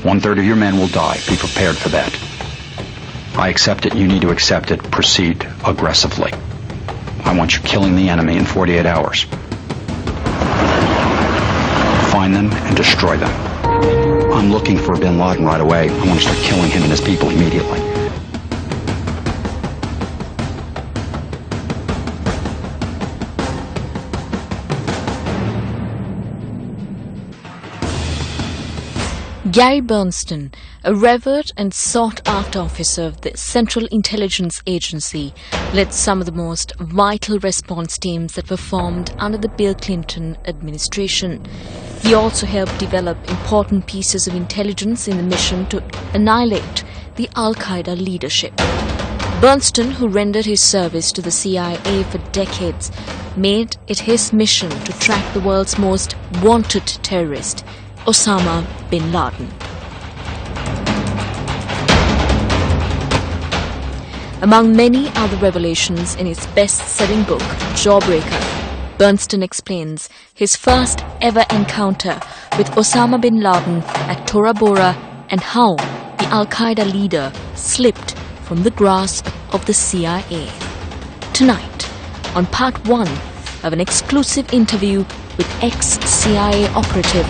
1/3 of your men will die. Be prepared for that. I accept it. You need to accept it. Proceed aggressively. I want you killing the enemy in 48 hours. Find them and destroy them. I'm looking for bin Laden right away. I want to start killing him and his people immediately. Gary Berntsen, a revered and sought-after officer of the Central Intelligence Agency, led some of the most vital response teams that were formed under the Bill Clinton administration. He also helped develop important pieces of intelligence in the mission to annihilate the Al-Qaeda leadership. Berntsen, who rendered his service to the CIA for decades, made it his mission to track the world's most wanted terrorist, Osama bin Laden. Among many other revelations in his best-selling book, Jawbreaker, Berntsen explains his first ever encounter with Osama bin Laden at Tora Bora and how the Al-Qaeda leader slipped from the grasp of the CIA. Tonight, on part 1 of an exclusive interview with ex-CIA operative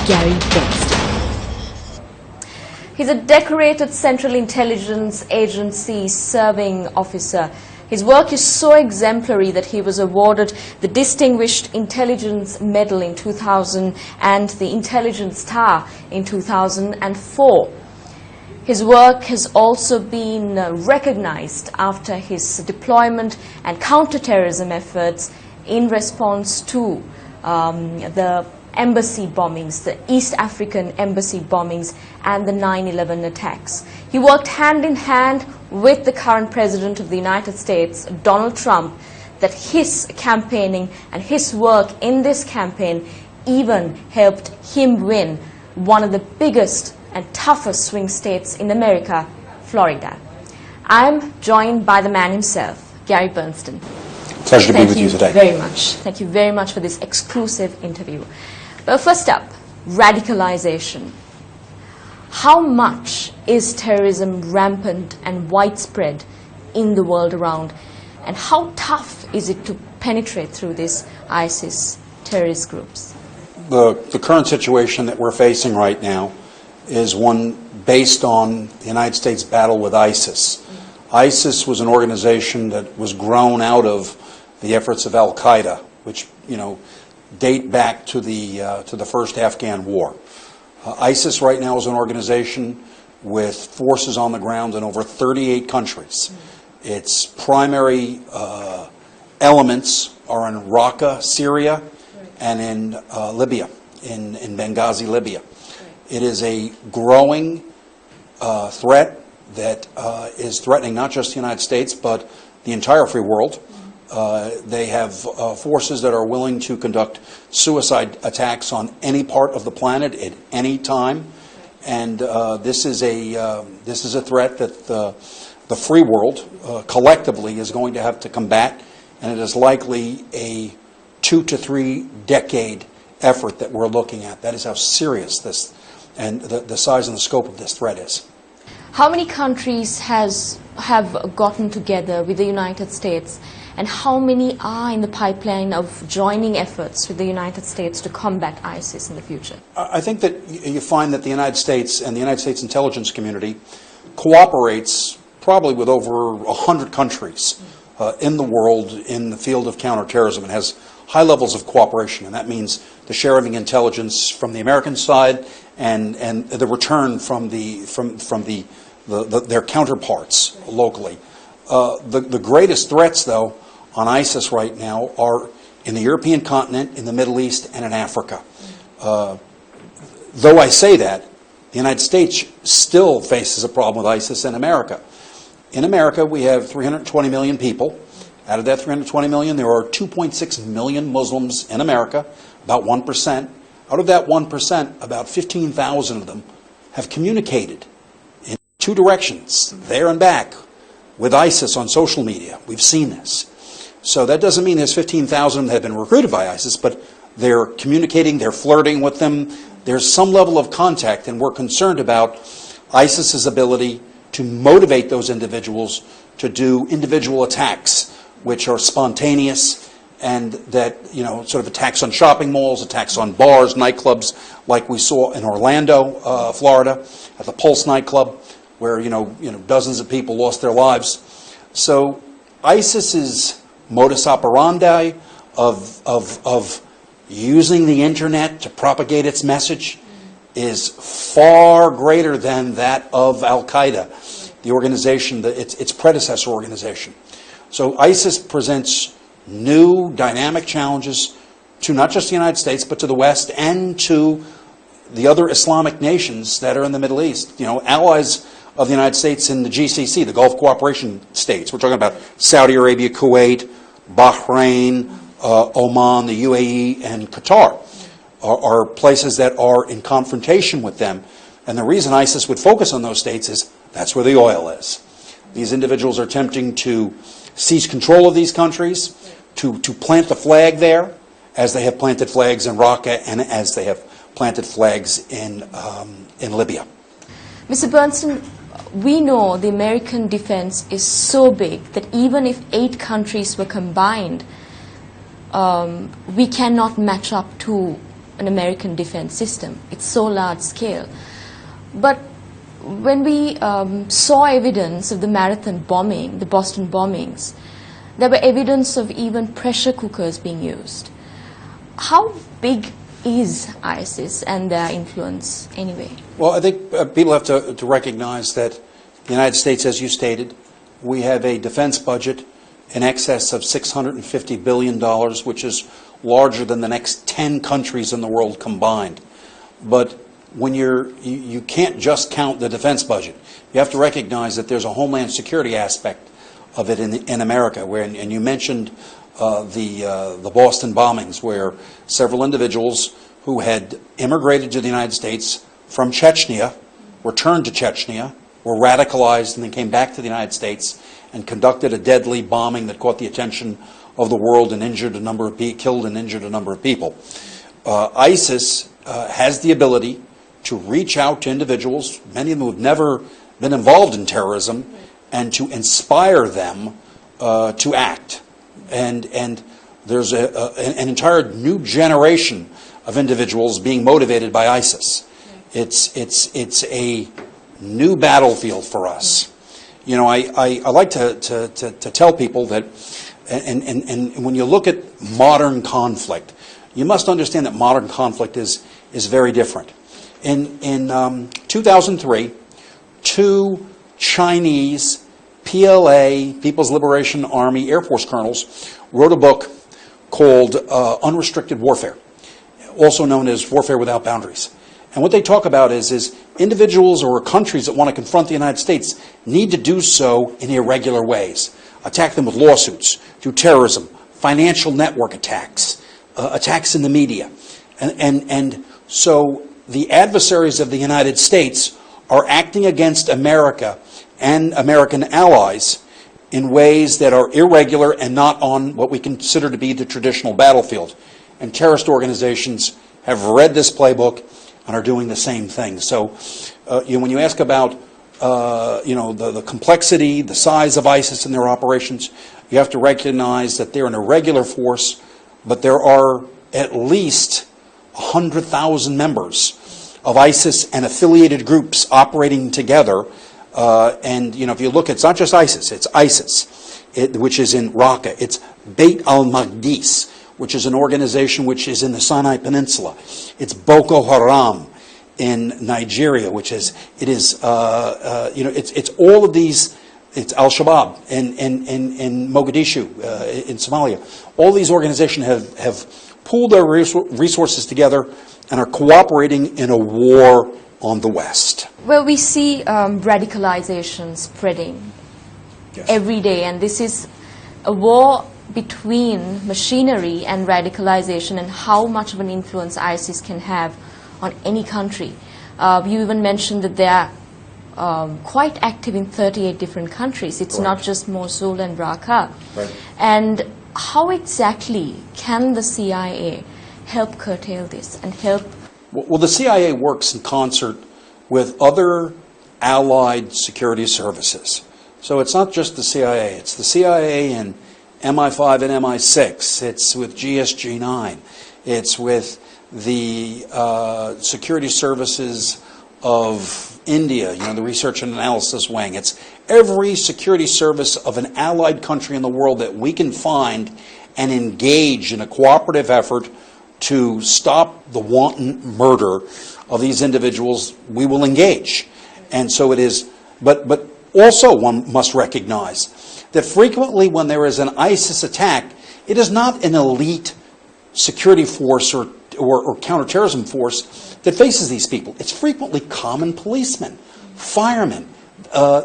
Gary Berntsen. He's a decorated Central Intelligence Agency serving officer. His work is so exemplary that he was awarded the Distinguished Intelligence Medal in 2000 and the Intelligence Star in 2004. His work has also been recognized after his deployment and counterterrorism efforts in response to the embassy bombings, the East African embassy bombings and the 9/11 attacks. He worked hand in hand with the current President of the United States, Donald Trump, that his campaigning and his work in this campaign even helped him win one of the biggest and toughest swing states in America, Florida. I'm joined by the man himself, Gary Berntsen. Pleasure to be with you today. Thank you very much. Thank you very much for this exclusive interview. But first up, radicalization. How much is terrorism rampant and widespread in the world around? And how tough is it to penetrate through these ISIS terrorist groups? The current situation that we're facing right now is one based on the United States battle with ISIS. ISIS was an organization that was grown out of the efforts of Al-Qaeda, which, date back to the first Afghan war. ISIS right now is an organization with forces on the ground in over 38 countries. Its primary elements are in Raqqa, Syria, and in Libya, in Benghazi, Libya. It is a growing threat that is threatening not just the United States, but the entire free world. They have forces that are willing to conduct suicide attacks on any part of the planet at any time, and this is a threat that the free world collectively is going to have to combat, and it is likely a 2 to 3 decade effort that we're looking at. That is how serious this and the size and the scope of this threat is. How many countries have gotten together with the United States, and how many are in the pipeline of joining efforts with the United States to combat ISIS in the future? I think that you find that the United States and the United States intelligence community cooperates probably with over 100 countries in the world in the field of counterterrorism. It has high levels of cooperation, and that means the sharing intelligence from the American side and the return from their counterparts locally. The greatest threats, though, on ISIS right now are in the European continent, in the Middle East, and in Africa. Though I say that, the United States still faces a problem with ISIS in America. In America, we have 320 million people. Out of that 320 million, there are 2.6 million Muslims in America, about 1%. Out of that 1%, about 15,000 of them have communicated in 2 directions, there and back, with ISIS on social media. We've seen this. So that doesn't mean there's 15,000 that have been recruited by ISIS, but they're communicating, they're flirting with them, there's some level of contact, and we're concerned about ISIS's ability to motivate those individuals to do individual attacks, which are spontaneous, and that, sort of attacks on shopping malls, attacks on bars, nightclubs, like we saw in Orlando, Florida, at the Pulse nightclub, where, dozens of people lost their lives. So ISIS's modus operandi of using the internet to propagate its message is far greater than that of Al-Qaeda, the organization, its predecessor organization. So ISIS presents new dynamic challenges to not just the United States, but to the West and to the other Islamic nations that are in the Middle East. Allies of the United States in the GCC, the Gulf Cooperation States. We're talking about Saudi Arabia, Kuwait, Bahrain, Oman, the UAE, and Qatar are places that are in confrontation with them. And the reason ISIS would focus on those states is that's where the oil is. These individuals are attempting to seize control of these countries, to plant the flag there, as they have planted flags in Raqqa and as they have planted flags in Libya. Mr. Berntsen, we know the American defense is so big that even if 8 countries were combined, we cannot match up to an American defense system. It's so large scale. But when we saw evidence of the marathon bombing, the Boston bombings, there were evidence of even pressure cookers being used. How big is ISIS and their influence anyway? Well, I think people have to recognize that the United States, as you stated, we have a defense budget in excess of $650 billion, which is larger than the next 10 countries in the world combined. But when you can't just count the defense budget. You have to recognize that there's a homeland security aspect of it in America. And you mentioned the Boston bombings, where several individuals who had immigrated to the United States from Chechnya, returned to Chechnya, were radicalized, and then came back to the United States and conducted a deadly bombing that caught the attention of the world and killed and injured a number of people. ISIS has the ability to reach out to individuals, many of them who have never been involved in terrorism, and to inspire them to act. And there's an entire new generation of individuals being motivated by ISIS. It's a new battlefield for us. I like to tell people that, and when you look at modern conflict, you must understand that modern conflict is very different. In 2003, 2 Chinese PLA, People's Liberation Army Air Force colonels, wrote a book called Unrestricted Warfare, also known as Warfare Without Boundaries. And what they talk about is individuals or countries that want to confront the United States need to do so in irregular ways. Attack them with lawsuits, through terrorism, financial network attacks, attacks in the media. And so the adversaries of the United States are acting against America and American allies in ways that are irregular and not on what we consider to be the traditional battlefield. And terrorist organizations have read this playbook and are doing the same thing. So when you ask about the complexity, the size of ISIS and their operations, you have to recognize that they're an irregular force, but there are at least 100,000 members of ISIS and affiliated groups operating together. And if you look, it's not just ISIS, it's ISIS, which is in Raqqa. It's Beit al-Maqdis, which is an organization which is in the Sinai Peninsula. It's Boko Haram in Nigeria, it's all of these. It's Al-Shabaab in Mogadishu, in Somalia. All these organizations have pooled their resources together and are cooperating in a war on the West. Well, we see radicalization spreading every day, and this is a war between machinery and radicalization, and how much of an influence ISIS can have on any country. You even mentioned that they are quite active in 38 different countries. It's not just Mosul and Raqqa. Right. And how exactly can the CIA help curtail this and help Well, the CIA works in concert with other allied security services. So it's not just the CIA. It's the CIA and MI5 and MI6. It's with GSG-9. It's with the security services of India, the research and analysis wing. It's every security service of an allied country in the world that we can find and engage in a cooperative effort to stop the wanton murder of these individuals. We will engage. And so it is, but also one must recognize that frequently when there is an ISIS attack, it is not an elite security force or counterterrorism force that faces these people. It's frequently common policemen, firemen,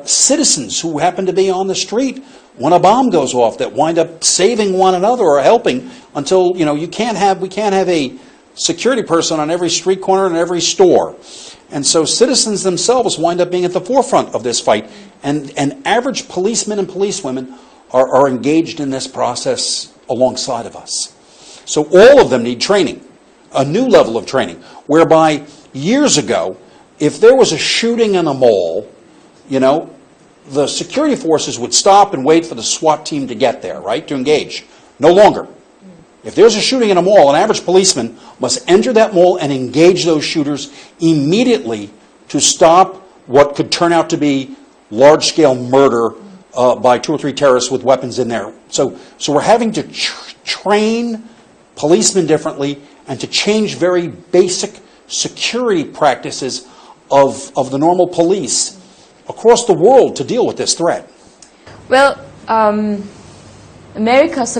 citizens who happen to be on the street when a bomb goes off that wind up saving one another or helping until, we can't have a security person on every street corner and every store. And so citizens themselves wind up being at the forefront of this fight. And average policemen and policewomen are engaged in this process alongside of us. So all of them need training, a new level of training, whereby years ago, if there was a shooting in a mall, the security forces would stop and wait for the SWAT team to get there, right, to engage. No longer. If there's a shooting in a mall, an average policeman must enter that mall and engage those shooters immediately to stop what could turn out to be large-scale murder by 2 or 3 terrorists with weapons in there. So we're having to train policemen differently and to change very basic security practices of the normal police across the world to deal with this threat. Well, America has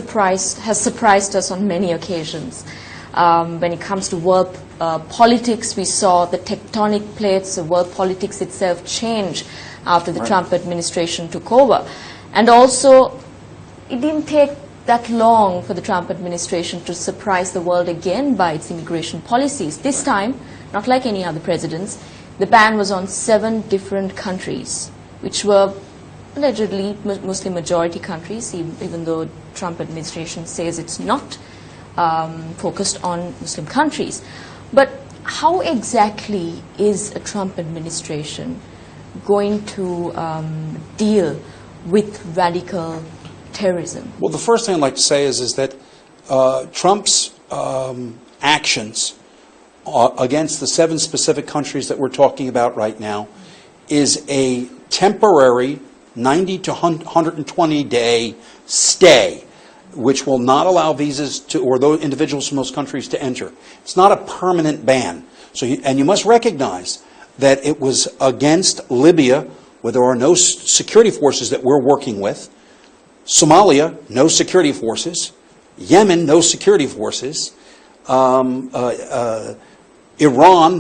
surprised us on many occasions. When it comes to world politics, we saw the tectonic plates of world politics itself change after the Trump administration took over. And also, it didn't take that long for the Trump administration to surprise the world again by its immigration policies. This time, not like any other presidents, the ban was on 7 different countries, which were allegedly Muslim majority countries, even though Trump administration says it's not focused on Muslim countries. But how exactly is a Trump administration going to deal with radical terrorism? Well, the first thing I'd like to say is that Trump's actions against the 7 specific countries that we're talking about right now is a temporary 90 to 120-day stay, which will not allow visas to, or those individuals from those countries to enter. It's not a permanent ban. And you must recognize that it was against Libya, where there are no security forces that we're working with. Somalia, no security forces. Yemen, no security forces. Iran,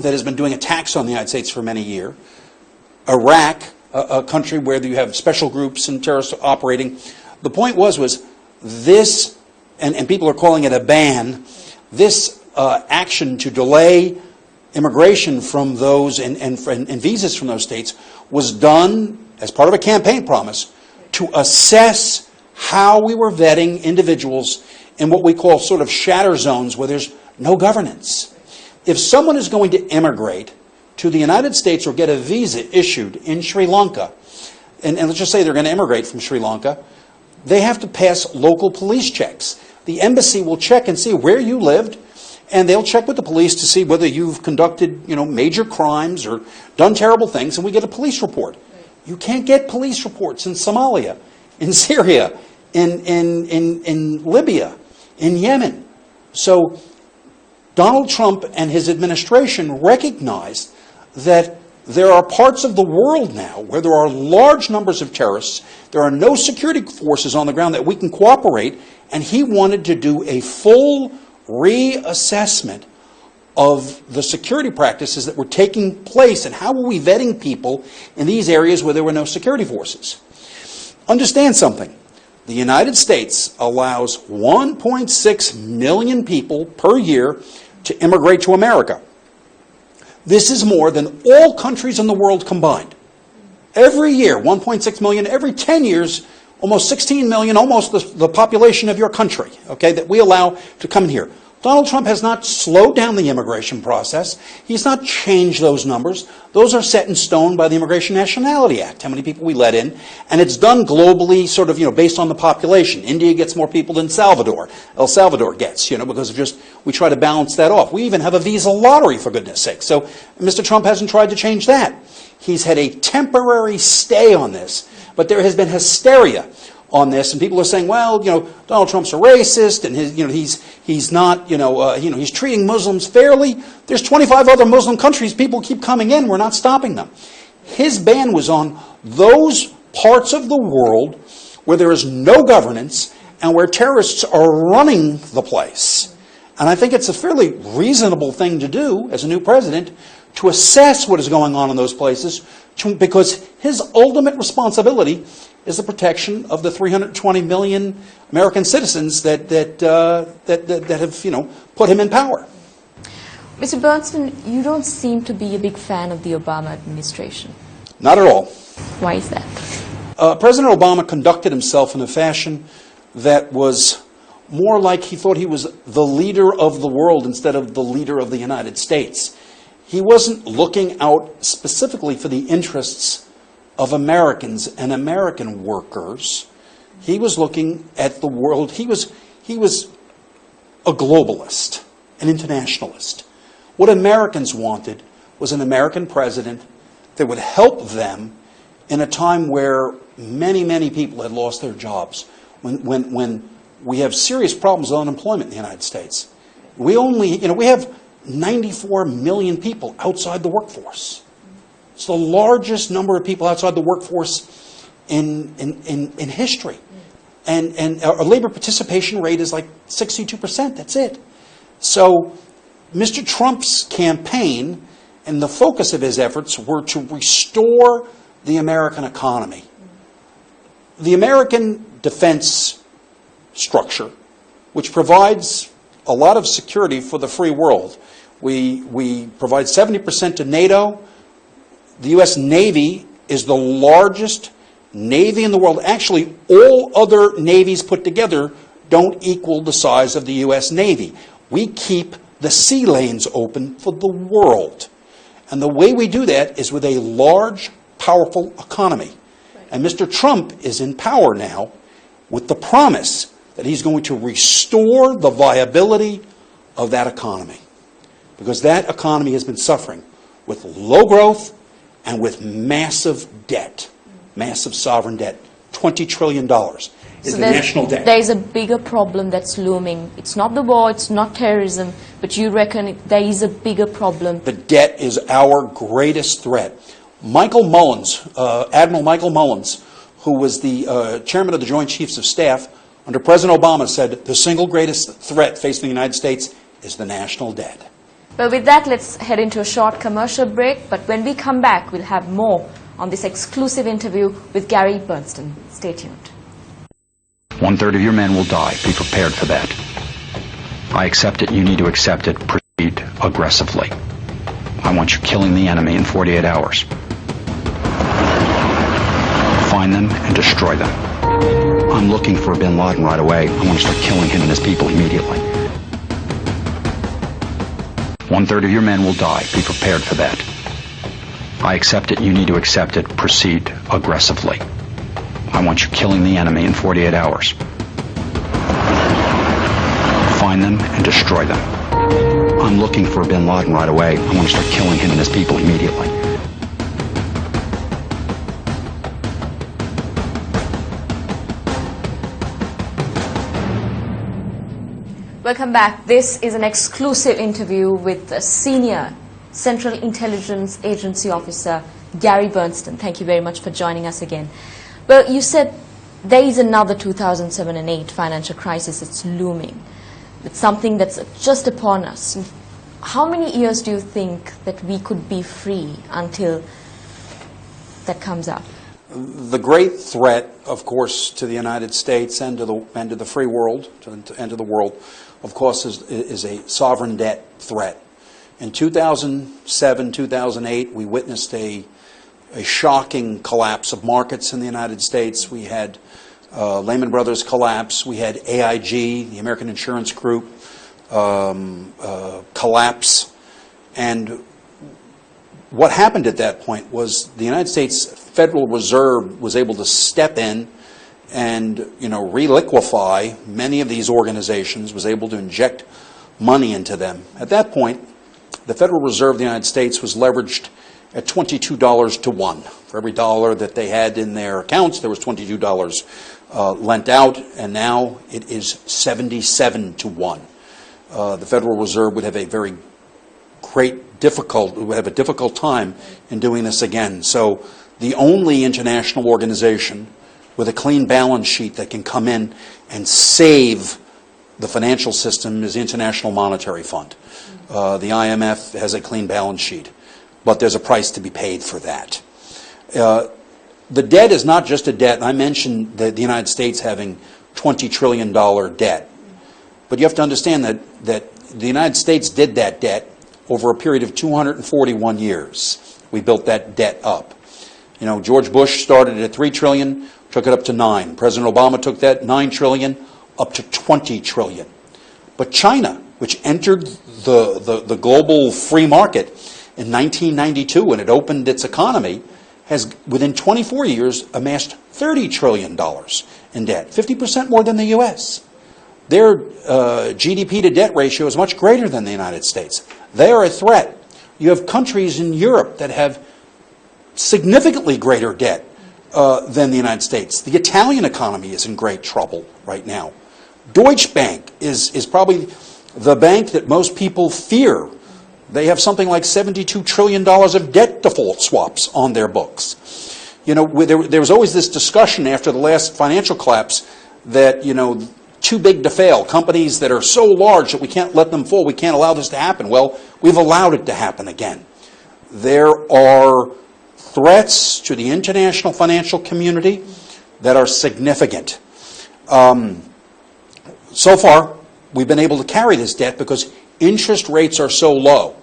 that has been doing attacks on the United States for many years. Iraq, a country where you have special groups and terrorists operating. The point was this, and people are calling it a ban, this action to delay immigration from those and visas from those states was done as part of a campaign promise to assess how we were vetting individuals in what we call sort of shatter zones where there's no governance. If someone is going to immigrate to the United States or get a visa issued in Sri Lanka, and let's just say they're going to immigrate from Sri Lanka, they have to pass local police checks. The embassy will check and see where you lived, and they'll check with the police to see whether you've conducted, major crimes or done terrible things, and we get a police report. You can't get police reports in Somalia, in Syria, in Libya, in Yemen. So Donald Trump and his administration recognized that there are parts of the world now where there are large numbers of terrorists, there are no security forces on the ground that we can cooperate, and he wanted to do a full reassessment of the security practices that were taking place and how were we vetting people in these areas where there were no security forces. Understand something. The United States allows 1.6 million people per year to immigrate to America. This is more than all countries in the world combined. Every year, 1.6 million. Every 10 years, almost 16 million, almost the population of your country, okay, that we allow to come in here. Donald Trump has not slowed down the immigration process. He's not changed those numbers. Those are set in stone by the Immigration Nationality Act, how many people we let in. And it's done globally, sort of, based on the population. India gets more people than El Salvador gets, because of just, we try to balance that off. We even have a visa lottery, for goodness sake. So Mr. Trump hasn't tried to change that. He's had a temporary stay on this, but there has been hysteria on this, and people are saying, well, Donald Trump's a racist, and he's not, he's treating Muslims fairly. There's 25 other Muslim countries. People keep coming in. We're not stopping them. His ban was on those parts of the world where there is no governance and where terrorists are running the place. And I think it's a fairly reasonable thing to do as a new president, to assess what is going on in those places, because his ultimate responsibility is the protection of the 320 million American citizens that have put him in power. Mr. Berntsen, you don't seem to be a big fan of the Obama administration. Not at all. Why is that? President Obama conducted himself in a fashion that was more like he thought he was the leader of the world instead of the leader of the United States. He wasn't looking out specifically for the interests of Americans and American workers. He was looking at the world. He was a globalist, an internationalist. What Americans wanted was an American president that would help them in a time where many, many people had lost their jobs, when we have serious problems with unemployment in the United States. We have 94 million people outside the workforce. It's the largest number of people outside the workforce in history. And our labor participation rate is like 62%. That's it. So Mr. Trump's campaign and the focus of his efforts were to restore the American economy. The American defense structure, which provides a lot of security for the free world. We provide 70% to NATO. The U.S. Navy is the largest navy in the world. Actually, all other navies put together don't equal the size of the U.S. Navy. We keep the sea lanes open for the world. And the way we do that is with a large, powerful economy. And Mr. Trump is in power now with the promise that he's going to restore the viability of that economy. Because that economy has been suffering with low growth and with massive debt, massive sovereign debt. $20 trillion is the national debt. There is a bigger problem that's looming. It's not the war, it's not terrorism, but you reckon there is a bigger problem. The debt is our greatest threat. Michael Mullins, Admiral Michael Mullins, who was the chairman of the Joint Chiefs of Staff under President Obama, said the single greatest threat facing the United States is the national debt. Well, with that, let's head into a short commercial break. But when we come back, we'll have more on this exclusive interview with Gary Berntsen. Stay tuned. 1/3 of your men will die. Be prepared for that. I accept it. You need to accept it. Proceed aggressively. I want you killing the enemy in 48 hours. Find them and destroy them. I'm looking for bin Laden right away. I want to start killing him and his people immediately. 1/3 of your men will die. Be prepared for that. I accept it. You need to accept it. Proceed aggressively. I want you killing the enemy in 48 hours. Find them and destroy them. I'm looking for bin Laden right away. I want to start killing him and his people immediately. Welcome back. This is an exclusive interview with a senior Central Intelligence Agency officer, Gary Berntsen. Thank you very much for joining us again. Well, you said there is another 2007 and 8 financial crisis that's looming. It's something that's just upon us. How many years do you think that we could be free until that comes up? The great threat, of course, to the United States and to the free world, and to the world, of course, is a sovereign debt threat. In 2007, 2008, we witnessed a shocking collapse of markets in the United States. We had Lehman Brothers collapse. We had AIG, the American Insurance Group, collapse. And what happened at that point was the United States Federal Reserve was able to step in and, reliquefy many of these organizations, was able to inject money into them. At that point, the Federal Reserve of the United States was leveraged at $22 to 1. For every dollar that they had in their accounts, there was $22 lent out, and now it is 77 to 1. The Federal Reserve would have a difficult time in doing this again. So the only international organization with a clean balance sheet that can come in and save the financial system is the International Monetary Fund. The IMF has a clean balance sheet, but there's a price to be paid for that. The debt is not just a debt. I mentioned the United States having $20 trillion debt. But you have to understand that the United States did that debt over a period of 241 years. We built that debt up. George Bush started at $3 trillion, took it up to $9 trillion. President Obama took that $9 trillion up to $20 trillion. But China, which entered the global free market in 1992 when it opened its economy, has within 24 years amassed $30 trillion in debt, 50% more than the U.S. Their GDP to debt ratio is much greater than the United States. They are a threat. You have countries in Europe that have significantly greater debt than the United States. The Italian economy is in great trouble right now. Deutsche Bank is probably the bank that most people fear. They have something like $72 trillion of debt default swaps on their books. There was always this discussion after the last financial collapse that, too big to fail. Companies that are so large that we can't let them fall. We can't allow this to happen. Well, we've allowed it to happen again. There are threats to the international financial community that are significant. So far, we've been able to carry this debt because interest rates are so low.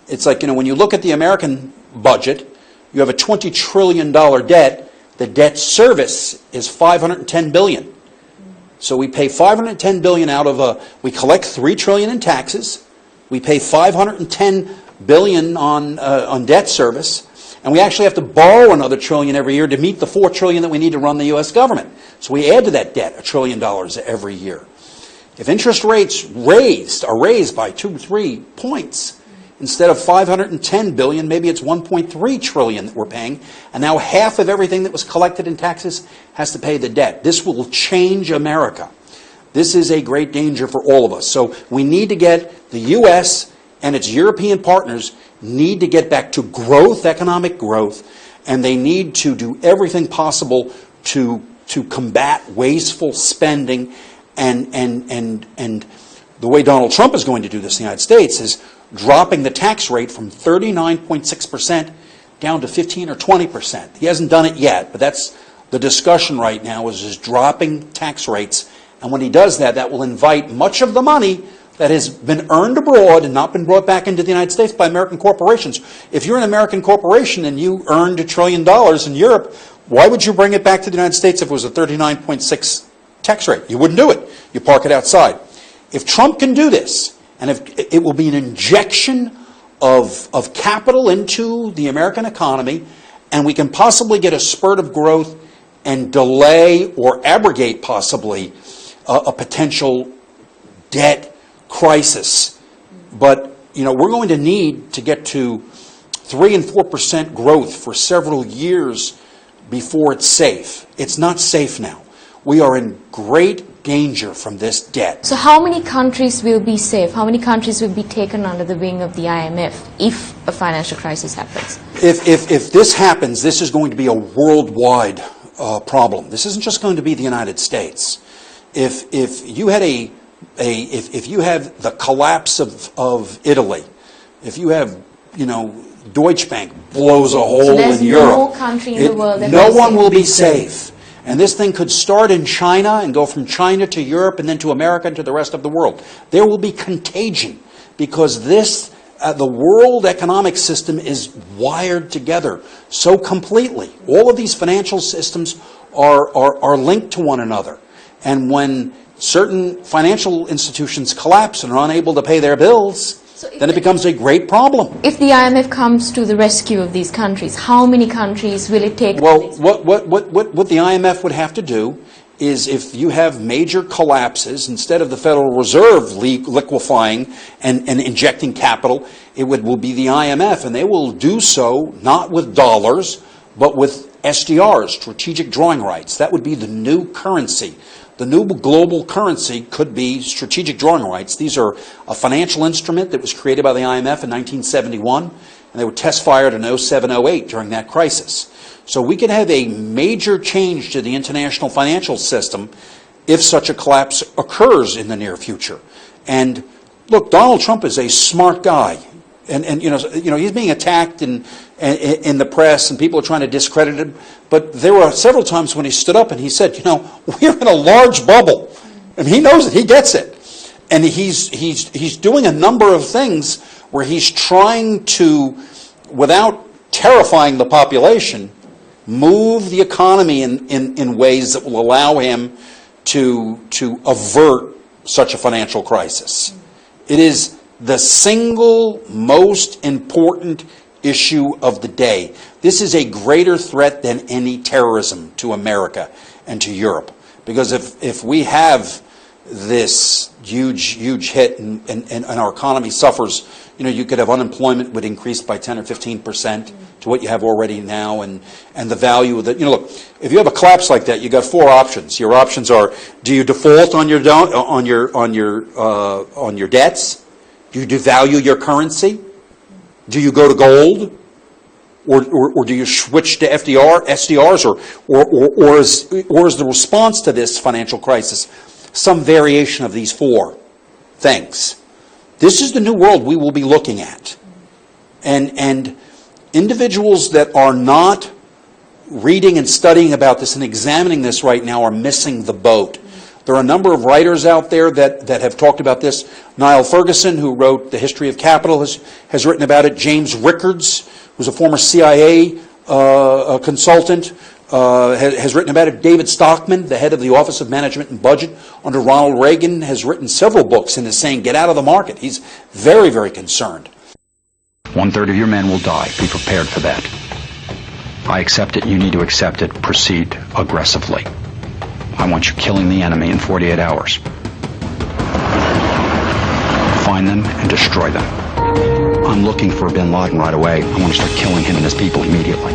It's like, when you look at the American budget, you have a $20 trillion debt. The debt service is $510 billion. So we pay $510 billion we collect $3 trillion in taxes. We pay $510 billion on debt service. And we actually have to borrow another $1 trillion every year to meet the $4 trillion that we need to run the U.S. government. So we add to that debt $1 trillion every year. If interest rates are raised by 2-3 points, instead of $510 billion, maybe it's $1.3 trillion that we're paying, and now half of everything that was collected in taxes has to pay the debt. This will change America. This is a great danger for all of us. So we need to get the U.S. and its European partners need to get back to growth, economic growth, and they need to do everything possible to combat wasteful spending. And the way Donald Trump is going to do this in the United States is dropping the tax rate from 39.6% down to 15 or 20%. He hasn't done it yet, but that's the discussion right now is dropping tax rates. And when he does that, that will invite much of the money that has been earned abroad and not been brought back into the United States by American corporations. If you're an American corporation and you earned $1 trillion in Europe, why would you bring it back to the United States if it was a 39.6 tax rate? You wouldn't do it. You park it outside. If Trump can do this, and if it will be an injection of capital into the American economy, and we can possibly get a spurt of growth and delay or abrogate possibly a potential debt crisis. But we're going to need to get to 3 and 4% growth for several years before it's safe. It's not safe now. We are in great danger from this debt. So how many countries will be safe? How many countries will be taken under the wing of the IMF if a financial crisis happens? If this happens, this is going to be a worldwide problem. This isn't just going to be the United States. If you had if you have the collapse of Italy, if you have Deutsche Bank blows a hole in Europe, no country in the world that no one will be safe. And this thing could start in China and go from China to Europe and then to America and to the rest of the world. There will be contagion because the world economic system is wired together so completely. All of these financial systems are linked to one another. And when certain financial institutions collapse and are unable to pay their bills, then it becomes a great problem. If the IMF comes to the rescue of these countries, how many countries will it take? Well, what the IMF would have to do is, if you have major collapses, instead of the Federal Reserve liquefying and injecting capital, it will be the IMF, and they will do so not with dollars, but with SDRs, strategic drawing rights. That would be the new currency. The new global currency could be strategic drawing rights. These are a financial instrument that was created by the IMF in 1971, and they were test fired in 07-08 during that crisis. So we could have a major change to the international financial system if such a collapse occurs in the near future. And look, Donald Trump is a smart guy. And you know he's being attacked in the press, and people are trying to discredit him. But there were several times when he stood up and he said, we're in a large bubble, and he knows it. He gets it, and he's doing a number of things where he's trying to, without terrifying the population, move the economy in ways that will allow him to avert such a financial crisis. It is the single most important issue of the day. This is a greater threat than any terrorism to America and to Europe. Because if we have this huge hit and our economy suffers, you could have unemployment would increase by 10 or 15% to what you have already now, and the value of the, look, if you have a collapse like that, you got four options. Your options are: do you default on your debts? Do you devalue your currency? Do you go to gold? Or do you switch to SDRs? Or is the response to this financial crisis some variation of these four things? This is the new world we will be looking at. And individuals that are not reading and studying about this and examining this right now are missing the boat. There are a number of writers out there that have talked about this. Niall Ferguson, who wrote The History of Capital, has written about it. James Rickards, who's a former CIA consultant, has written about it. David Stockman, the head of the Office of Management and Budget under Ronald Reagan, has written several books and is saying, get out of the market. He's very, very concerned. 1/3 of your men will die. Be prepared for that. I accept it. You need to accept it. Proceed aggressively. I want you killing the enemy in 48 hours. Find them and destroy them. I'm looking for bin Laden right away. I want to start killing him and his people immediately.